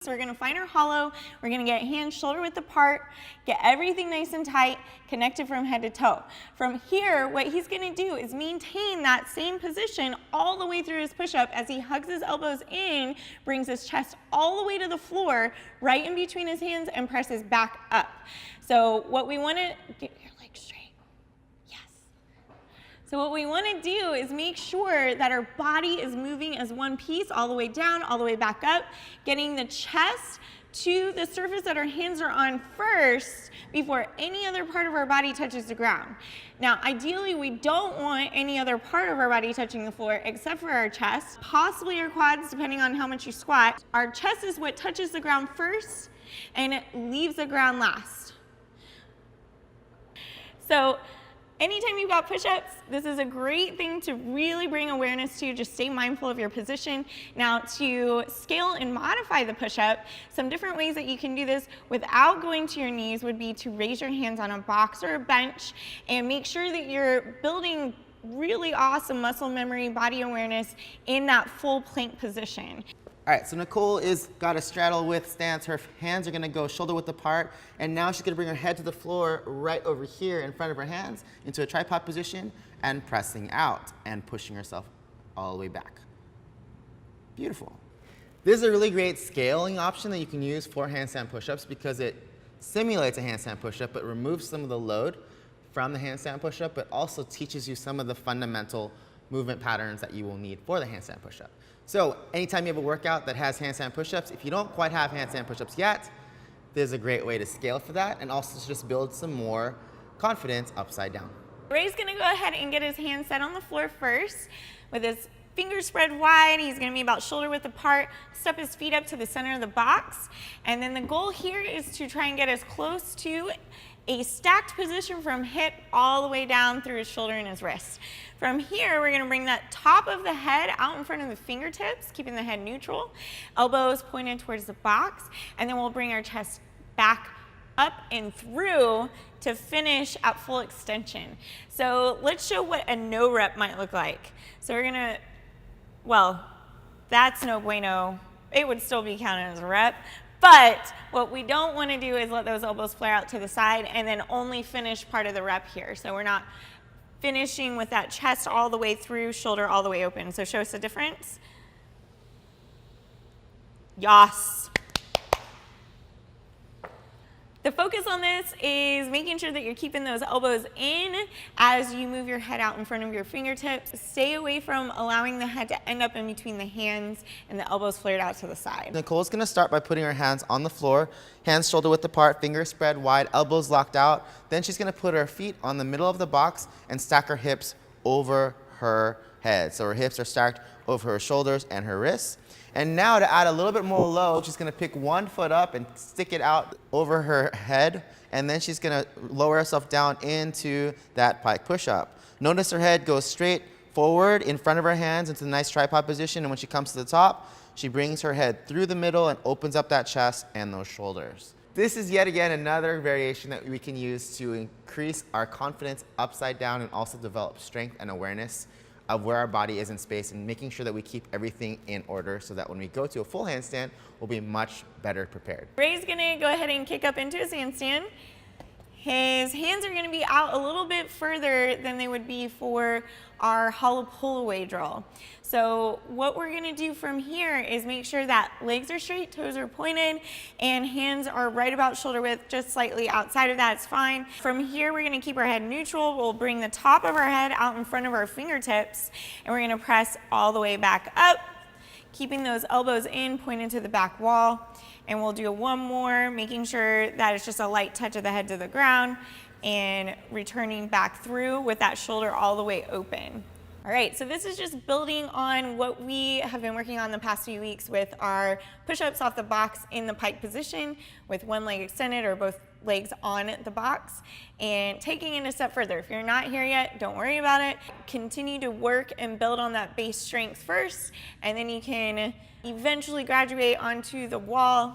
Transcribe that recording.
So we're gonna find our hollow, we're gonna get hands shoulder width apart, get everything nice and tight, connected from head to toe. From here, what he's gonna do is maintain that same position all the way through his push-up as he hugs his elbows in, brings his chest all the way to the floor, right in between his hands, and presses back up. So what we wanna, get your legs straight. So what we want to do is make sure that our body is moving as one piece all the way down, all the way back up, getting the chest to the surface that our hands are on first before any other part of our body touches the ground. Now, ideally, we don't want any other part of our body touching the floor except for our chest, possibly our quads, depending on how much you squat. Our chest is what touches the ground first, and it leaves the ground last. So, anytime you've got push-ups, this is a great thing to really bring awareness to. Just stay mindful of your position. Now, to scale and modify the push-up, some different ways that you can do this without going to your knees would be to raise your hands on a box or a bench and make sure that you're building really awesome muscle memory, body awareness in that full plank position. All right, so Nicole is got a straddle width stance. Her hands are gonna go shoulder width apart, and now she's gonna bring her head to the floor right over here in front of her hands into a tripod position and pressing out and pushing herself all the way back. Beautiful. This is a really great scaling option that you can use for handstand push-ups because it simulates a handstand push-up, but removes some of the load from the handstand push-up, but also teaches you some of the fundamental movement patterns that you will need for the handstand push-up. So anytime you have a workout that has handstand push-ups, if you don't quite have handstand push-ups yet, there's a great way to scale for that and also to just build some more confidence upside down. Ray's gonna go ahead and get his hands set on the floor first with his fingers spread wide. He's gonna be about shoulder width apart, step his feet up to the center of the box. And then the goal here is to try and get as close to a stacked position from hip all the way down through his shoulder and his wrist. From here, we're gonna bring that top of the head out in front of the fingertips, keeping the head neutral, elbows pointed towards the box, and then we'll bring our chest back up and through to finish at full extension. So let's show what a no rep might look like. So we're gonna, well, that's no bueno. It would still be counted as a rep. But what we don't want to do is let those elbows flare out to the side and then only finish part of the rep here. So we're not finishing with that chest all the way through, shoulder all the way open. So show us the difference. Yas. The focus on this is making sure that you're keeping those elbows in as you move your head out in front of your fingertips. Stay away from allowing the head to end up in between the hands and the elbows flared out to the side. Nicole's gonna start by putting her hands on the floor, hands shoulder width apart, fingers spread wide, elbows locked out. Then she's gonna put her feet on the middle of the box and stack her hips over her head. So her hips are stacked over her shoulders and her wrists. And now to add a little bit more load, she's gonna pick one foot up and stick it out over her head, and then she's gonna lower herself down into that pike push-up. Notice her head goes straight forward in front of her hands into the nice tripod position, and when she comes to the top, she brings her head through the middle and opens up that chest and those shoulders. This is yet again another variation that we can use to increase our confidence upside down and also develop strength and awareness of where our body is in space and making sure that we keep everything in order so that when we go to a full handstand, we'll be much better prepared. Ray's gonna go ahead and kick up into his handstand. His hands are gonna be out a little bit further than they would be for our hollow pull away drill. So what we're gonna do from here is make sure that legs are straight, toes are pointed, and hands are right about shoulder width, just slightly outside of that, it's fine. From here, we're gonna keep our head neutral. We'll bring the top of our head out in front of our fingertips, and we're gonna press all the way back up, keeping those elbows in, pointed to the back wall. And we'll do one more, making sure that it's just a light touch of the head to the ground and returning back through with that shoulder all the way open. All right, so this is just building on what we have been working on the past few weeks with our push-ups off the box in the pike position with one leg extended or both legs on the box, and taking it a step further. If you're not here yet, don't worry about it. Continue to work and build on that base strength first, and then you can eventually graduate onto the wall.